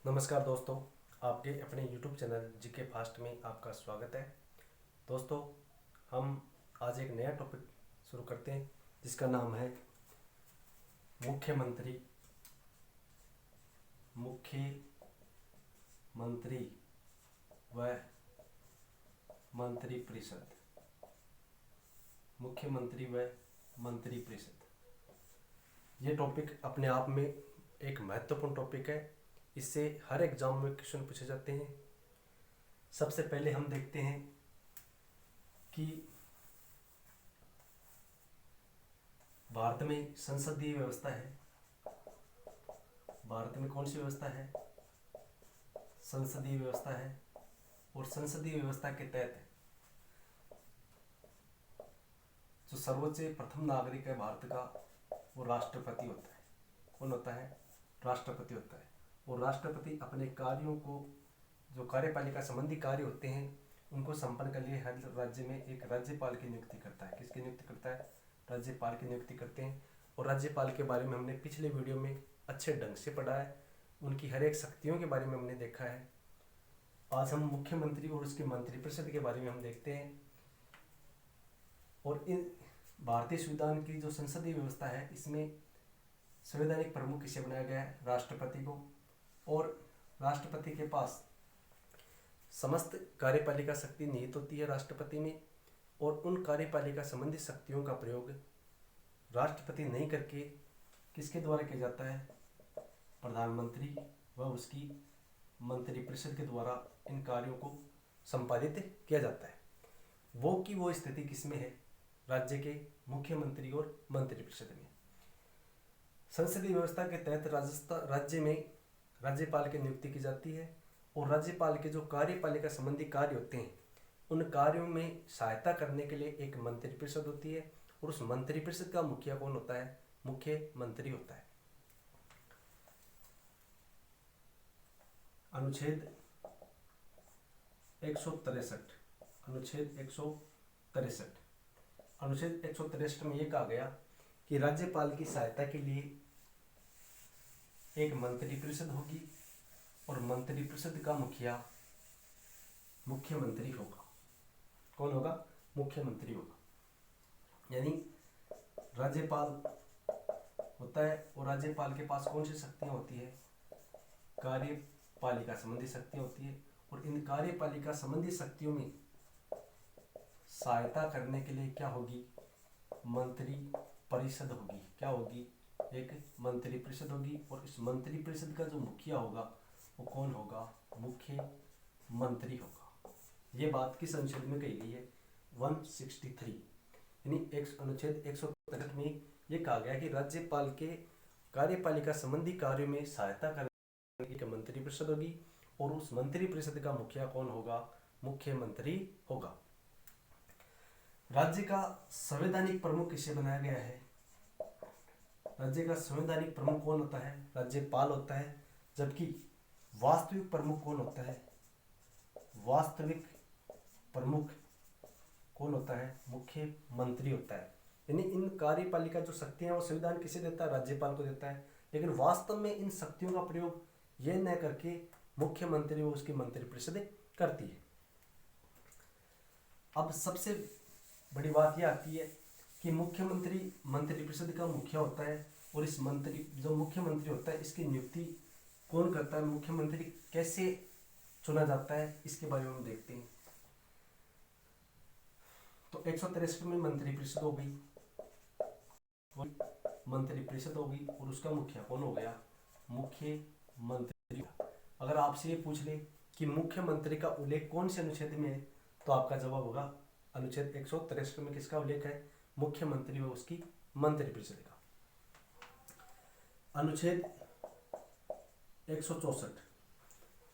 नमस्कार दोस्तों, आपके अपने YouTube चैनल जीके फास्ट में आपका स्वागत है। दोस्तों, हम आज एक नया टॉपिक शुरू करते हैं जिसका नाम है मुख्यमंत्री मुख्यमंत्री व मंत्रिपरिषद। मुख्यमंत्री व मंत्रिपरिषद, ये टॉपिक अपने आप में एक महत्वपूर्ण टॉपिक है। इससे हर एग्जाम में क्वेश्चन पूछे जाते हैं। सबसे पहले हम देखते हैं कि भारत में संसदीय व्यवस्था है। भारत में कौन सी व्यवस्था है? संसदीय व्यवस्था है। और संसदीय व्यवस्था के तहत जो सर्वोच्च प्रथम नागरिक है भारत का, वो राष्ट्रपति होता है। कौन होता है? राष्ट्रपति होता है। और राष्ट्रपति अपने कार्यों को, जो कार्यपालिका संबंधी कार्य होते हैं, उनको संपन्न करने के लिए हर राज्य में एक राज्यपाल की नियुक्ति करता है। किसकी नियुक्ति करता है? राज्यपाल की नियुक्ति करते हैं। और राज्यपाल के बारे में हमने पिछले वीडियो में अच्छे ढंग से पढ़ा है। उनकी हर एक शक्तियों के बारे में हमने देखा है। आज हम मुख्यमंत्री और उसके मंत्रिपरिषद के बारे में हम देखते हैं। और इन भारतीय संविधान की जो संसदीय व्यवस्था है, इसमें संवैधानिक प्रमुख किसे बनाया गया है? राष्ट्रपति को। और राष्ट्रपति के पास समस्त कार्यपालिका शक्ति निहित होती है राष्ट्रपति में। और उन कार्यपालिका संबंधी शक्तियों का प्रयोग राष्ट्रपति नहीं करके किसके द्वारा किया जाता है? प्रधानमंत्री व उसकी मंत्रिपरिषद के द्वारा इन कार्यों को संपादित किया जाता है। वो स्थिति किसमें है? राज्य के मुख्यमंत्री और मंत्रिपरिषद में। संसदीय व्यवस्था के तहत राज्य में राज्यपाल की नियुक्ति की जाती है। और राज्यपाल के जो कार्यपालिका संबंधी कार्य होते हैं, उन कार्यों में सहायता करने के लिए एक मंत्रिपरिषद होती है। और उस मंत्रिपरिषद का मुखिया कौन होता है? मुख्यमंत्री होता है। अनुच्छेद 163 अनुच्छेद 163 अनुच्छेद 163 में यह कहा गया कि राज्यपाल की सहायता के लिए एक मंत्रिपरिषद होगी और मंत्रिपरिषद का मुखिया मुख्यमंत्री होगा। कौन होगा? मुख्यमंत्री होगा। यानी राज्यपाल होता है और राज्यपाल के पास कौन सी शक्तियां होती है? कार्यपालिका संबंधी शक्तियां होती है। और इन कार्यपालिका संबंधी शक्तियों में सहायता करने के लिए क्या होगी? मंत्रिपरिषद होगी। क्या होगी? एक मंत्रिपरिषद होगी। और इस मंत्रिपरिषद का जो मुखिया होगा वो कौन होगा? मुख्यमंत्री होगा। ये बात किस अनुच्छेद में कही गई है? 163 यानी अनुच्छेद 163 में ये कहा गया कि राज्यपाल के कार्यपालिका संबंधी कार्यों में सहायता करने की एक मंत्रिपरिषद होगी। और उस मंत्रिपरिषद का मुखिया कौन होगा? मुख्यमंत्री होगा। राज्य का संवैधानिक प्रमुख किसे बनाया गया है? राज्य का संवैधानिक प्रमुख कौन होता है? राज्यपाल होता है। जबकि वास्तविक प्रमुख कौन होता है? वास्तविक प्रमुख कौन होता है? मुख्यमंत्री होता है। यानी इन कार्यपालिका जो शक्तियां, वो संविधान किसे देता है? राज्यपाल को देता है। लेकिन वास्तव में इन शक्तियों का प्रयोग ये न करके मुख्यमंत्री और उसकी मंत्रिपरिषद करती है। अब सबसे बड़ी बात यह आती है कि मुख्यमंत्री मंत्रिपरिषद का मुखिया होता है। और इस जो मुख्यमंत्री होता है, इसकी नियुक्ति कौन करता है? मुख्यमंत्री कैसे चुना जाता है, इसके बारे में हम देखते हैं। तो 163 में मंत्रिपरिषद हो गई, मंत्रिपरिषद होगी और उसका मुखिया कौन हो गया? मुख्यमंत्री। अगर आपसे ये पूछ ले कि मुख्यमंत्री का उल्लेख कौन से अनुच्छेद में है, तो आपका जवाब होगा अनुच्छेद 163 में किसका उल्लेख है? मुख्यमंत्री व उसकी मंत्रिपरिषद का। अनुच्छेद 164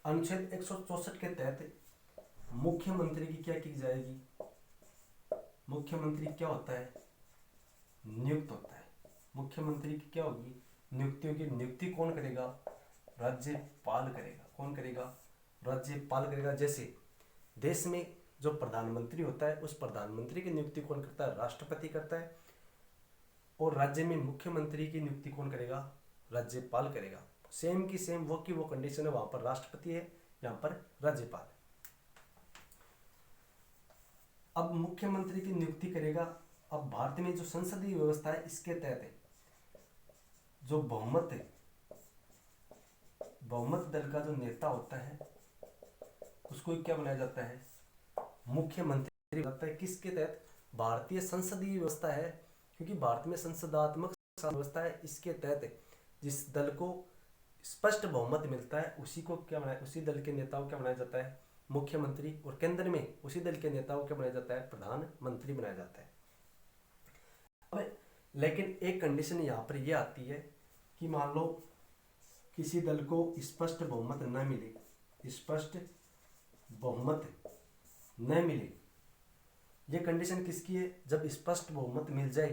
अनुच्छेद 164 के तहत मुख्यमंत्री की क्या की जाएगी? मुख्यमंत्री क्या होता है? नियुक्त होता है। मुख्यमंत्री की क्या होगी? नियुक्तियों की नियुक्ति कौन करेगा? राज्यपाल करेगा। कौन करेगा? राज्यपाल करेगा। जैसे देश में जो प्रधानमंत्री होता है, उस प्रधानमंत्री की नियुक्ति कौन करता है? राष्ट्रपति करता है। और राज्य में मुख्यमंत्री की नियुक्ति कौन करेगा? राज्यपाल करेगा। सेम की सेम वो की वो कंडीशन है, वहां पर राष्ट्रपति है, यहाँ पर राज्यपाल है। अब मुख्यमंत्री की नियुक्ति करेगा। अब भारत में जो संसदीय व्यवस्था है इसके तहत है, जो बहुमत दल का जो नेता होता है उसको क्या बनाया जाता है, मुख्यमंत्री बनाता है। किसके तहत, भारतीय संसदीय व्यवस्था है, क्योंकि भारत में संसदात्मक व्यवस्था है, इसके तहत जिस दल को स्पष्ट बहुमत मिलता है उसी को क्या बनाया, उसी दल के नेता को क्या बनाया जाता है, मुख्यमंत्री। और केंद्र में उसी दल के नेता को क्या बनाया जाता है, प्रधानमंत्री बनाया जाता है। अब लेकिन एक कंडीशन यहाँ पर यह आती है कि मान लो किसी दल को स्पष्ट बहुमत न मिले, स्पष्ट बहुमत न मिले, ये कंडीशन किसकी है, जब स्पष्ट बहुमत मिल जाए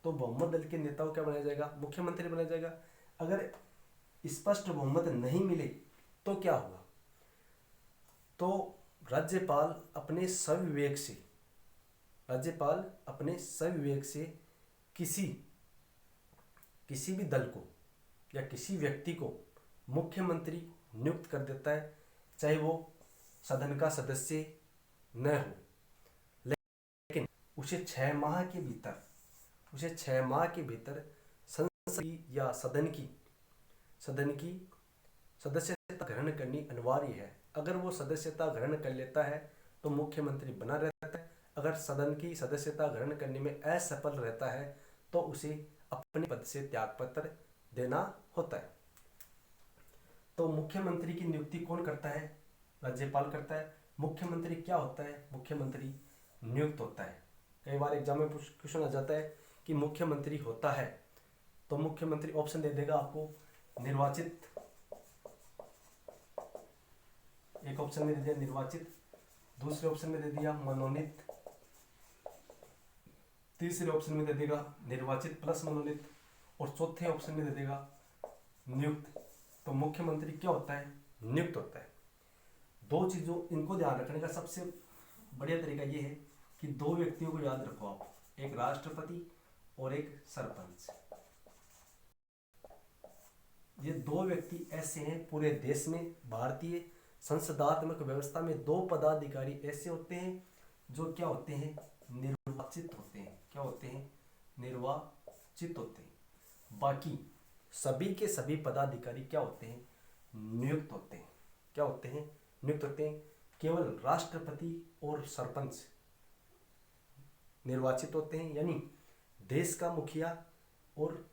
तो बहुमत दल के नेता को क्या बनाया जाएगा, मुख्यमंत्री बनाया जाएगा। अगर स्पष्ट बहुमत नहीं मिले तो क्या होगा, तो राज्यपाल अपने सविवेक से किसी भी दल को या किसी व्यक्ति को मुख्यमंत्री नियुक्त कर देता है, चाहे वो सदन का सदस्य न हो, लेकिन उसे 6 माह के भीतर संसद या सदन की सदस्यता ग्रहण करनी अनिवार्य है। अगर वो सदस्यता ग्रहण कर लेता है तो मुख्यमंत्री बना रहता है। अगर सदन की सदस्यता ग्रहण करने में असफल रहता है तो उसे अपने पद से त्यागपत्र देना होता है। तो मुख्यमंत्री की नियुक्ति कौन करता है, राज्यपाल करता है। मुख्यमंत्री क्या होता है, मुख्यमंत्री नियुक्त होता है। कई बार एग्जाम में क्वेश्चन आ जाता है कि मुख्यमंत्री होता है, तो मुख्यमंत्री ऑप्शन दे देगा आपको, निर्वाचित, एक ऑप्शन में दे दिया निर्वाचित, दूसरे ऑप्शन में दे दिया मनोनीत, तीसरे ऑप्शन में दे देगा निर्वाचित प्लस मनोनीत, और चौथे ऑप्शन में दे देगा नियुक्त। तो मुख्यमंत्री क्या होता है, नियुक्त होता है। दो चीजों इनको ध्यान रखने का सबसे बढ़िया तरीका ये है कि 2 व्यक्तियों को याद रखो आप, एक राष्ट्रपति और एक सरपंच। ये 2 व्यक्ति ऐसे हैं पूरे देश में, भारतीय संसदात्मक व्यवस्था में 2 पदाधिकारी ऐसे होते हैं जो क्या होते हैं, निर्वाचित होते हैं। क्या होते हैं, निर्वाचित होते हैं। बाकी सभी के सभी पदाधिकारी क्या होते हैं, नियुक्त होते हैं। क्या होते हैं, नियुक्त होते हैं। केवल राष्ट्रपति और सरपंच निर्वाचित होते हैं, यानी देश का मुखिया और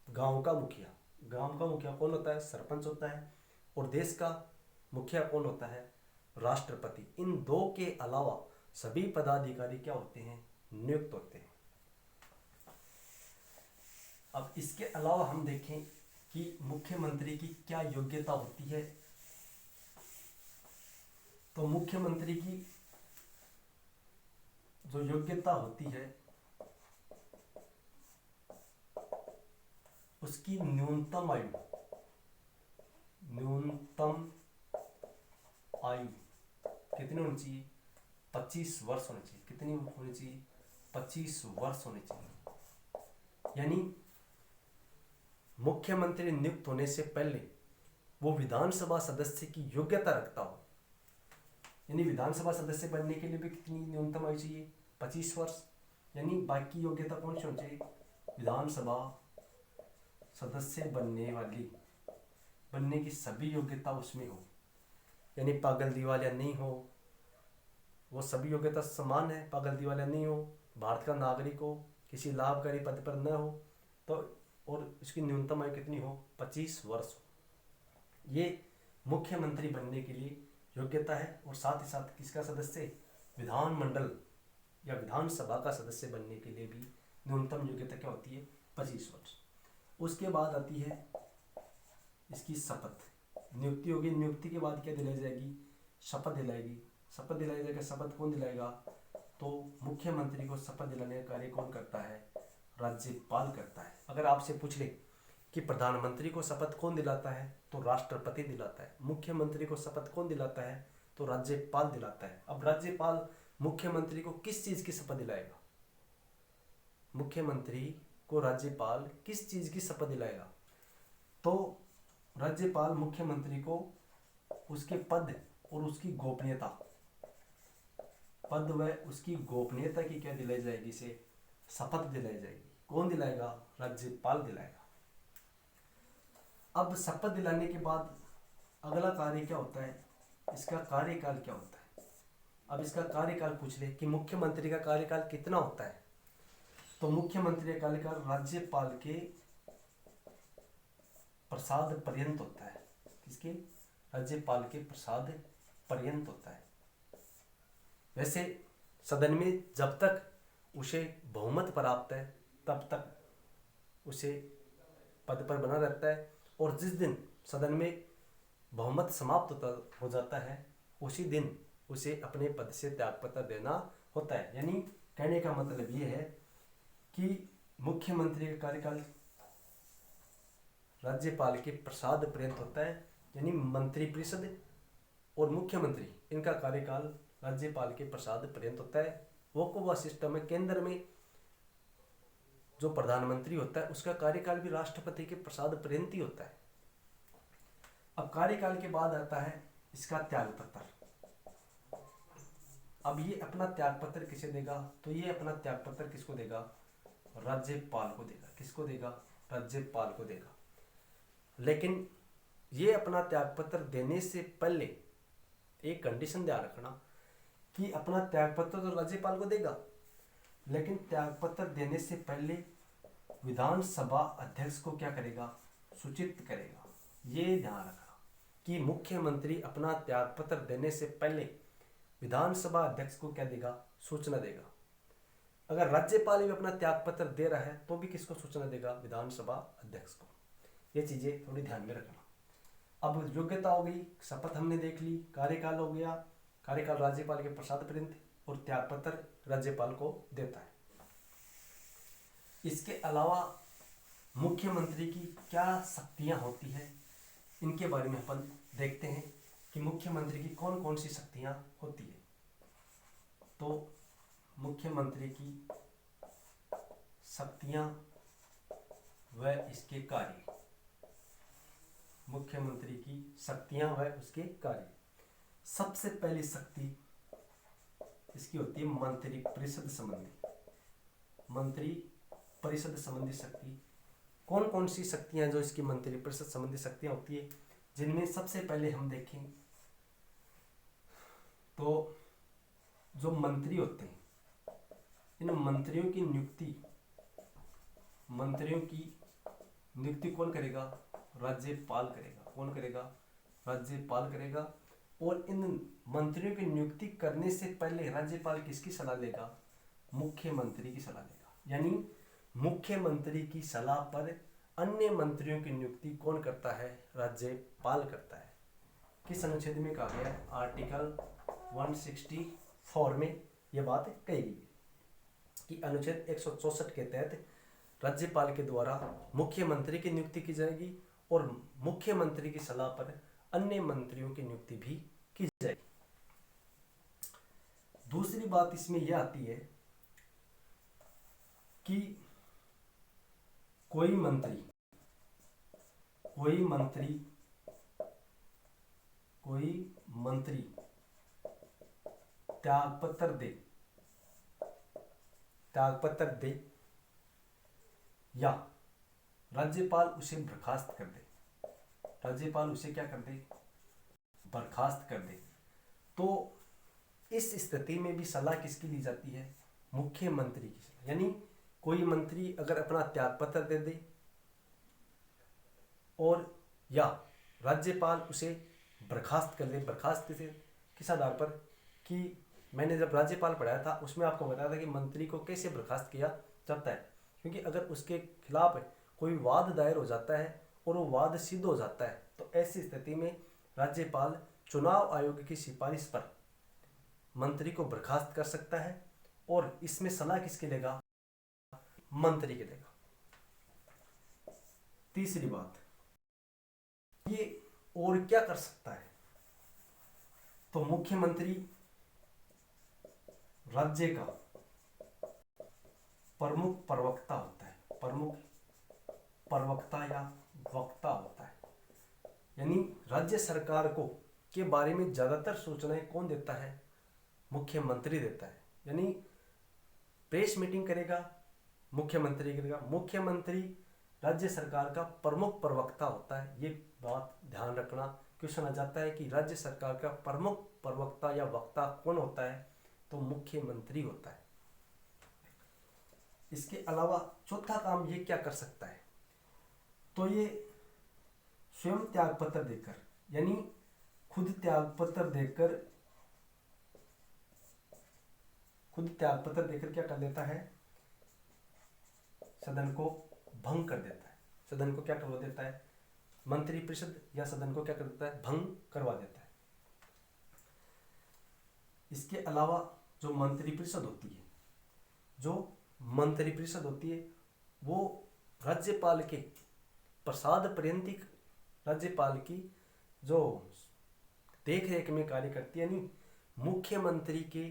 गांव का मुखिया। गांव का मुखिया कौन होता है, सरपंच होता है, और देश का मुखिया कौन होता है, राष्ट्रपति। इन 2 के अलावा सभी पदाधिकारी क्या होते हैं, नियुक्त होते हैं। अब इसके अलावा हम देखें कि मुख्यमंत्री की क्या योग्यता होती है। तो मुख्यमंत्री की जो योग्यता होती है उसकी न्यूनतम आयु कितनी होनी चाहिए, 25 वर्ष होनी चाहिए। कितनी होनी चाहिए, 25 वर्ष होनी चाहिए। यानी मुख्यमंत्री नियुक्त होने से पहले वो विधानसभा सदस्य की योग्यता रखता हो। यानी विधानसभा सदस्य बनने के लिए भी कितनी न्यूनतम आयु चाहिए, 25 वर्ष। यानी बाकी योग्यता कौन सी होनी चाहिए, विधानसभा सदस्य बनने की सभी योग्यता उसमें हो। यानी पागल दिवालिया नहीं हो, वो सभी योग्यता समान है, पागल दिवालिया नहीं हो, भारत का नागरिक हो, किसी लाभकारी पद पर न हो, तो और इसकी न्यूनतम आयु कितनी हो, 25 वर्ष हो। ये मुख्यमंत्री बनने के लिए योग्यता है। और साथ ही साथ किसका सदस्य, विधानमंडल या विधानसभा का सदस्य बनने के लिए भी न्यूनतम योग्यता क्या होती है, 25 वर्ष। उसके बाद आती है इसकी शपथ, नियुक्ति होगी। नियुक्ति के बाद क्या दिलाई जाएगी, शपथ दिलाएगी। शपथ दिलाई जाएगी, शपथ कौन दिलाएगा, तो मुख्यमंत्री को शपथ दिलाने का कार्य कौन करता है, राज्यपाल करता है। अगर आपसे पूछ ले कि प्रधानमंत्री को शपथ कौन दिलाता है, तो राष्ट्रपति दिलाता है। मुख्यमंत्री को शपथ कौन दिलाता है, तो राज्यपाल दिलाता है। अब राज्यपाल मुख्यमंत्री को किस चीज की शपथ दिलाएगा, मुख्यमंत्री को राज्यपाल किस चीज की शपथ दिलाएगा, तो राज्यपाल मुख्यमंत्री को उसके पद और उसकी गोपनीयता, पद व उसकी गोपनीयता की क्या दिलाई जाएगी, इसे शपथ दिलाई जाएगी। कौन दिलाएगा? राज्यपाल दिलाएगा। अब शपथ दिलाने के बाद अगला कार्य क्या होता है, इसका कार्यकाल क्या होता है। अब इसका कार्यकाल पूछ ले कि मुख्यमंत्री का कार्यकाल कितना होता है, तो मुख्यमंत्री का कार्यकाल राज्यपाल के प्रसाद पर्यंत होता है। किसके? राज्यपाल के प्रसाद पर्यंत होता है। वैसे सदन में जब तक उसे बहुमत प्राप्त है तब तक उसे पद पर बना रहता है, और जिस दिन सदन में बहुमत समाप्त हो जाता है उसी दिन उसे अपने पद से त्यागपत्र देना होता है। यानी कहने का मतलब ये है कि मुख्यमंत्री का कार्यकाल राज्यपाल के प्रसाद पर्यंत होता है, यानी मंत्रिपरिषद और मुख्यमंत्री इनका कार्यकाल राज्यपाल के प्रसाद पर्यंत होता है। वोकोवा सिस्टम में केंद्र में जो प्रधानमंत्री होता है उसका कार्यकाल भी राष्ट्रपति के प्रसाद पर्यंत ही होता है। अब कार्यकाल के बाद आता है इसका त्यागपत्र। अब ये अपना त्यागपत्र किसे देगा, तो ये अपना त्यागपत्र किसको देगा? राज्यपाल को देगा। किसको देगा? राज्यपाल को देगा। लेकिन ये अपना त्यागपत्र देने से पहले एक कंडीशन ध्यान रखना कि अपना त्यागपत्र तो राज्यपाल को देगा, लेकिन त्यागपत्र देने से पहले विधानसभा अध्यक्ष को क्या करेगा? सूचित करेगा। ये ध्यान रखना कि मुख्यमंत्री अपना त्यागपत्र देने से पहले विधानसभा अध्यक्ष को क्या देगा? सूचना देगा। अगर राज्यपाल भी अपना त्यागपत्र दे रहा है तो भी किसको सूचना देगा? विधानसभा अध्यक्ष को। ये चीजें थोड़ी ध्यान में रखना। अब योग्यता हो गई, शपथ हमने देख ली, कार्यकाल हो गया, कार्यकाल राज्यपाल के प्रसाद पर्यंत, और त्यागपत्र राज्यपाल को देता है। इसके अलावा मुख्यमंत्री की क्या शक्तियां होती है, इनके बारे में अपन देखते हैं कि मुख्यमंत्री की कौन कौन सी शक्तियां होती है। तो मुख्यमंत्री की शक्तियां व इसके कार्य, मुख्यमंत्री की शक्तियां व उसके कार्य। सबसे पहली शक्ति इसकी होती है मंत्री परिषद संबंधी, मंत्री परिषद संबंधी शक्ति। कौन कौन सी शक्तियां जो इसकी मंत्री परिषद संबंधी शक्तियां होती है, जिनमें सबसे पहले हम देखें तो जो मंत्री होते हैं, इन मंत्रियों की नियुक्ति कौन करेगा? राज्यपाल करेगा। कौन करेगा? राज्यपाल करेगा। और इन मंत्रियों की नियुक्ति करने से पहले राज्यपाल किसकी सलाह लेगा? मुख्यमंत्री की सलाह लेगा। यानी मुख्यमंत्री की सलाह पर अन्य मंत्रियों की नियुक्ति कौन करता है? राज्यपाल करता है। किस अनुच्छेद में कहा गया है? आर्टिकल 164 में यह बात कही गई कि अनुच्छेद 164 के तहत राज्यपाल के द्वारा मुख्यमंत्री की नियुक्ति की जाएगी और मुख्यमंत्री की सलाह पर अन्य मंत्रियों की नियुक्ति भी की जाएगी। दूसरी बात इसमें यह आती है कि कोई मंत्री त्यागपत्र दे या राज्यपाल उसे बर्खास्त कर दे, राज्यपाल उसे क्या कर दे? बर्खास्त कर दे, तो इस स्थिति में भी सलाह किसकी ली जाती है? मुख्यमंत्री की सलाह। यानी कोई मंत्री अगर अपना त्यागपत्र दे दे और या राज्यपाल उसे बर्खास्त कर दे, बर्खास्त किस आधार पर? कि मैंने जब राज्यपाल पढ़ाया था उसमें आपको बताया था कि मंत्री को कैसे बर्खास्त किया जाता है, क्योंकि अगर उसके खिलाफ कोई वाद दायर हो जाता है और वो वाद सिद्ध हो जाता है तो ऐसी स्थिति में राज्यपाल चुनाव आयोग की सिफारिश पर मंत्री को बर्खास्त कर सकता है, और इसमें सलाह किसके लेगा? मंत्री के लेगा। तीसरी बात, ये और क्या कर सकता है? तो मुख्यमंत्री राज्य का प्रमुख प्रवक्ता होता है, प्रमुख प्रवक्ता या वक्ता होता है। यानी राज्य सरकार को के बारे में ज़्यादातर सूचनाएं कौन देता है? मुख्यमंत्री देता है। यानी प्रेस मीटिंग करेगा, मुख्यमंत्री करेगा। मुख्यमंत्री राज्य सरकार का प्रमुख प्रवक्ता होता है। ये बात ध्यान रखना, क्वेश्चन आ जाता है कि राज्य सरकार का प्रमुख प्रवक्ता या वक्ता कौन होता है? तो मुख्यमंत्री होता है। इसके अलावा चौथा काम ये क्या कर सकता है? तो ये स्वयं त्याग पत्र देकर, यानी खुद त्याग पत्र देकर क्या कर देता है? सदन को भंग कर देता है। सदन को क्या करवा देता है? मंत्रिपरिषद या सदन को क्या कर देता है? भंग करवा देता है। इसके अलावा जो मंत्रिपरिषद होती है वो राज्यपाल के प्रसाद पर्यंत राज्यपाल की जो देख रेख में कार्य करती है। यानी मुख्यमंत्री के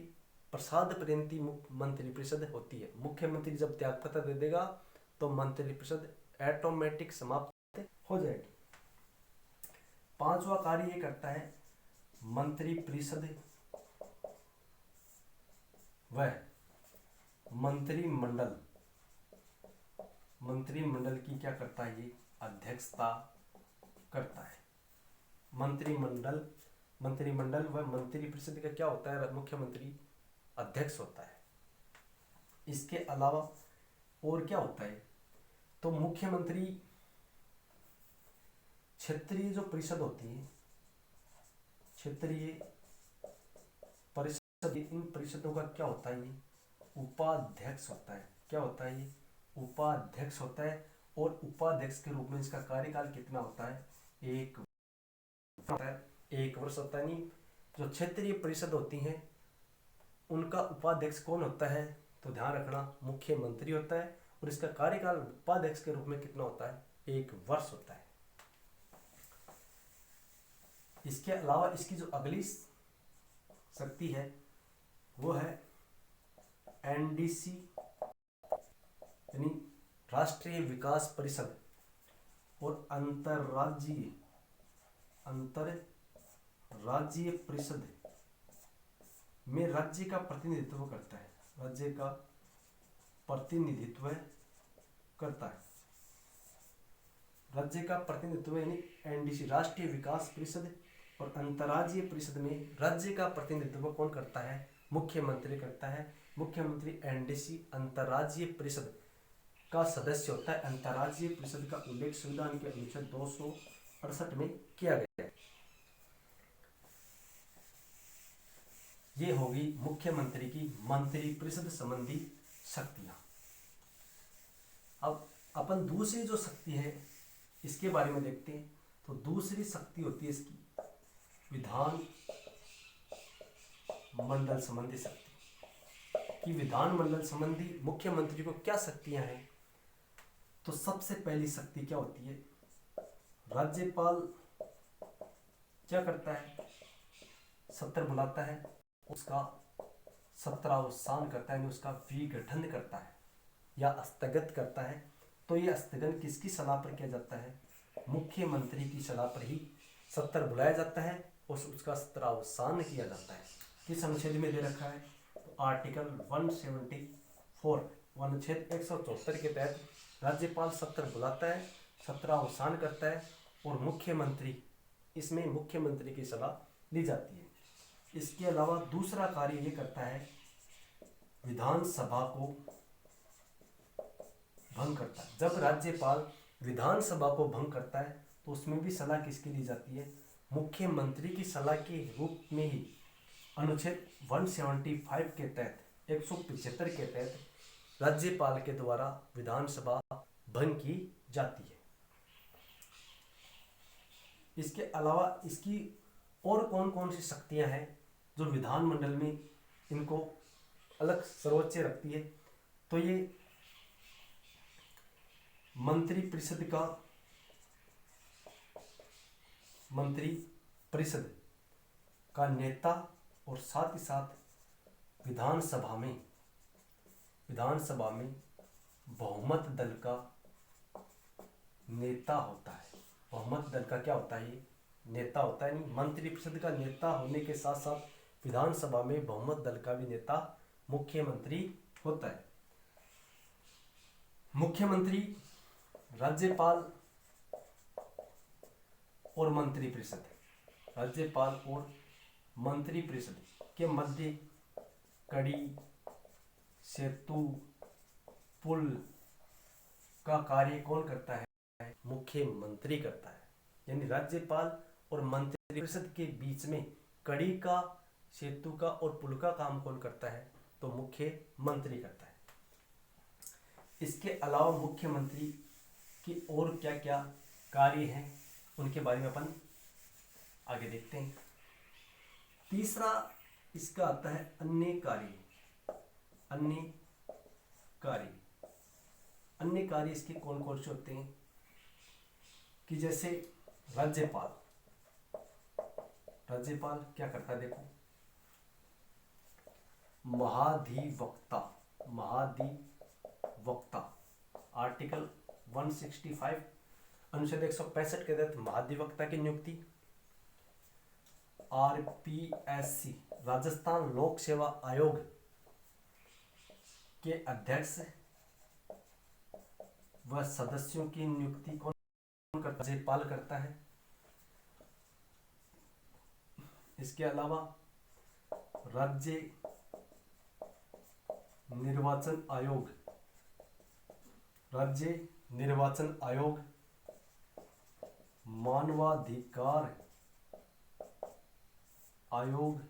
प्रसाद पर्यंती मंत्रिपरिषद होती है। मुख्यमंत्री जब त्यागपत्र दे देगा तो मंत्रिपरिषद ऑटोमेटिक समाप्त हो जाएगी। पांचवा कार्य ये करता है मंत्रिपरिषद व मंत्रिमंडल की क्या करता है? ये अध्यक्षता करता है। मंत्रिमंडल व मंत्रिपरिषद का क्या होता है? मुख्यमंत्री अध्यक्ष होता है। इसके अलावा और क्या होता है? तो मुख्यमंत्री क्षेत्रीय जो परिषद होती है, क्षेत्रीय परिषद, इन परिषदों का क्या होता है? ये उपाध्यक्ष होता है। क्या होता है? ये उपाध्यक्ष होता है। और उपाध्यक्ष के रूप में इसका कार्यकाल कितना होता है? 1 वर्ष होता है। नहीं, जो क्षेत्रीय परिषद होती हैं उनका उपाध्यक्ष कौन होता है? तो ध्यान रखना, मुख्यमंत्री होता है। और इसका कार्यकाल उपाध्यक्ष के रूप में कितना होता है? 1 वर्ष होता है। इसके अलावा इसकी जो अगली शक्ति है वो है एनडीसी, यानी राष्ट्रीय विकास परिषद, और अंतरराज्यीय परिषद में राज्य का प्रतिनिधित्व करता है। राज्य का प्रतिनिधित्व यानी एनडीसी, राष्ट्रीय विकास परिषद, और अंतर्राज्यीय परिषद में राज्य का प्रतिनिधित्व कौन करता है? मुख्यमंत्री करता है। मुख्यमंत्री एनडीसी अंतर्राज्यीय परिषद का सदस्य होता है। अंतर्राज्यीय परिषद का उल्लेख संविधान के अनुच्छेद 268 में किया गया है। ये होगी मुख्यमंत्री की मंत्रिपरिषद संबंधी शक्तियां। अब अपन दूसरी जो शक्ति है इसके बारे में देखते हैं। तो दूसरी शक्ति होती है इसकी विधान मंडल संबंधी शक्ति। कि विधान मंडल संबंधी मुख्यमंत्री को क्या शक्तियां हैं? तो सबसे पहली शक्ति क्या होती है? राज्यपाल क्या करता है? सत्र बुलाता है, उसका सत्रावसान करता है, उसका विघटन करता है या स्थगित करता है। तो ये स्थगन किसकी सलाह पर किया जाता है? मुख्यमंत्री की सलाह पर ही सत्र बुलाया जाता है और उसका सत्रावसान किया जाता है। किस अनुच्छेद में दे रखा है? तो आर्टिकल 174 अनुच्छेद 174 के तहत राज्यपाल सत्र बुलाता है, सत्रावसान करता है और इसमें मुख्यमंत्री की सलाह ली जाती है। इसके अलावा दूसरा कार्य ये करता है विधानसभा को भंग करता है। जब राज्यपाल विधानसभा को भंग करता है तो उसमें भी सलाह किसकी ली जाती है? मुख्यमंत्री की सलाह के रूप में ही अनुच्छेद 175 के तहत 175 के तहत राज्यपाल के द्वारा विधानसभा भंग की जाती है। इसके अलावा इसकी और कौन कौन सी शक्तियां हैं जो विधानमंडल में इनको अलग सर्वोच्च रखती है? तो ये मंत्रिपरिषद का नेता और साथ ही साथ विधानसभा में बहुमत दल का नेता होता है। बहुमत दल का क्या होता है? नेता होता है, नहीं, मंत्रिपरिषद का नेता होने के साथ साथ विधानसभा में बहुमत दल का भी नेता मुख्यमंत्री होता है। मुख्यमंत्री, राज्यपाल और मंत्रिपरिषद, राज्यपाल और मंत्रिपरिषद के मध्य कड़ी, सेतु, पुल का कार्य कौन करता है? मुख्यमंत्री करता है। यानी राज्यपाल और मंत्रिपरिषद के बीच में कड़ी का, सेतु का और पुल का काम कौन करता है? तो मुख्यमंत्री करता है। इसके अलावा मुख्यमंत्री की और क्या क्या कार्य हैं उनके बारे में अपन आगे देखते हैं। तीसरा इसका आता है अन्य कार्य। अन्य कार्य, अन्य कार्य इसके कौन कौन से होते हैं कि जैसे राज्यपाल, राज्यपाल क्या करता है? देखो, महाधिवक्ता, महाधिवक्ता आर्टिकल 165 अनुच्छेद 165 के तहत महाधिवक्ता की नियुक्ति। आरपीएससी, राजस्थान लोक सेवा आयोग के अध्यक्ष व सदस्यों की नियुक्ति कौन करता? राज्यपाल करता है। इसके अलावा राज्य निर्वाचन आयोग, राज्य निर्वाचन आयोग, मानवाधिकार आयोग,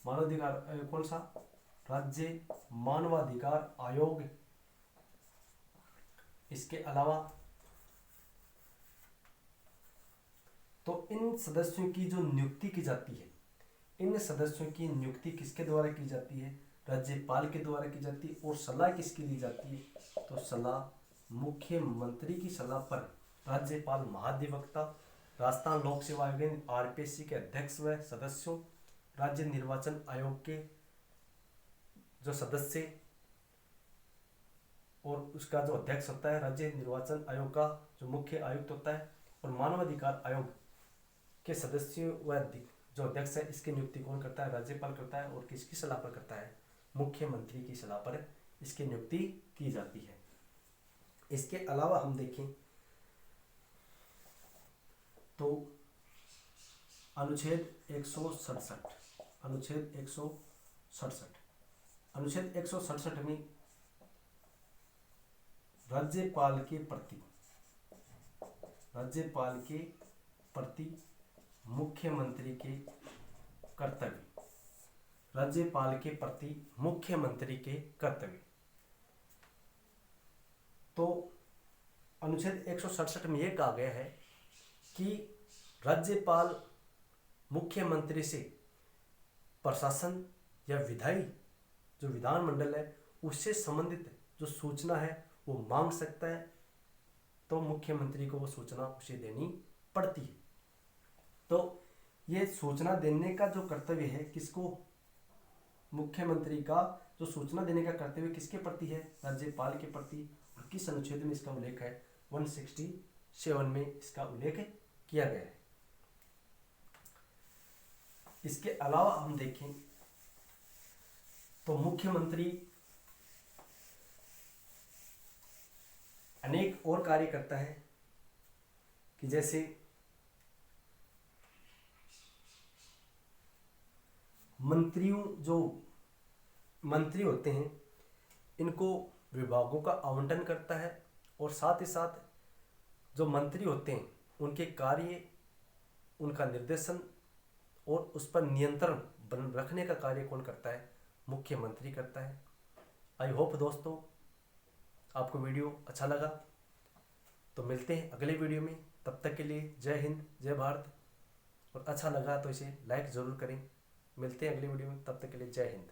मानवाधिकार कौन सा? राज्य मानवाधिकार आयोग। इसके अलावा तो इन सदस्यों की जो नियुक्ति की जाती है, इन सदस्यों की नियुक्ति किसके द्वारा की जाती है? राज्यपाल के द्वारा की जाती है। और सलाह किसकी दी जाती है? तो सलाह मुख्यमंत्री की सलाह पर राज्यपाल, महाधिवक्ता, राजस्थान लोक सेवा आयोग आरपीएससी के अध्यक्ष व सदस्यों, राज्य निर्वाचन आयोग के जो सदस्य और उसका जो अध्यक्ष होता है, राज्य निर्वाचन आयोग का जो मुख्य आयुक्त होता है, और मानवाधिकार आयोग के सदस्यों व जो अध्यक्ष है, इसकी नियुक्ति कौन करता है? राज्यपाल करता है। और किसकी सलाह पर करता है? मुख्यमंत्री की सलाह पर इसकी नियुक्ति की जाती है। इसके अलावा हम देखें तो अनुच्छेद 167, अनुच्छेद 167, अनुच्छेद 167 में राज्यपाल के प्रति, राज्यपाल के प्रति मुख्यमंत्री के कर्तव्य, राज्यपाल के प्रति मुख्यमंत्री के कर्तव्य। तो अनुच्छेद 167 में यह कहा गया है कि राज्यपाल मुख्यमंत्री से प्रशासन या विधायी जो विधानमंडल है उससे संबंधित जो सूचना है वो मांग सकता है। तो मुख्यमंत्री को वो सूचना उसे देनी पड़ती है। तो ये सूचना देने का जो कर्तव्य है किसको? मुख्यमंत्री का जो सूचना देने का कर्तव्य किसके प्रति है? राज्यपाल के प्रति। और किस अनुच्छेद में इसका उल्लेख है? 167 में इसका उल्लेख किया गया है। इसके अलावा हम देखें तो मुख्यमंत्री अनेक और कार्य करता है कि जैसे मंत्रियों, जो मंत्री होते हैं इनको विभागों का आवंटन करता है। और साथ ही साथ जो मंत्री होते हैं उनके कार्य, उनका निर्देशन और उस पर नियंत्रण रखने का कार्य कौन करता है? मुख्यमंत्री करता है। आई होप दोस्तों आपको वीडियो अच्छा लगा। तो मिलते हैं अगले वीडियो में, तब तक के लिए जय हिंद, जय भारत। और अच्छा लगा तो इसे लाइक ज़रूर करें। मिलते हैं अगले वीडियो में, तब तक के लिए जय हिंद।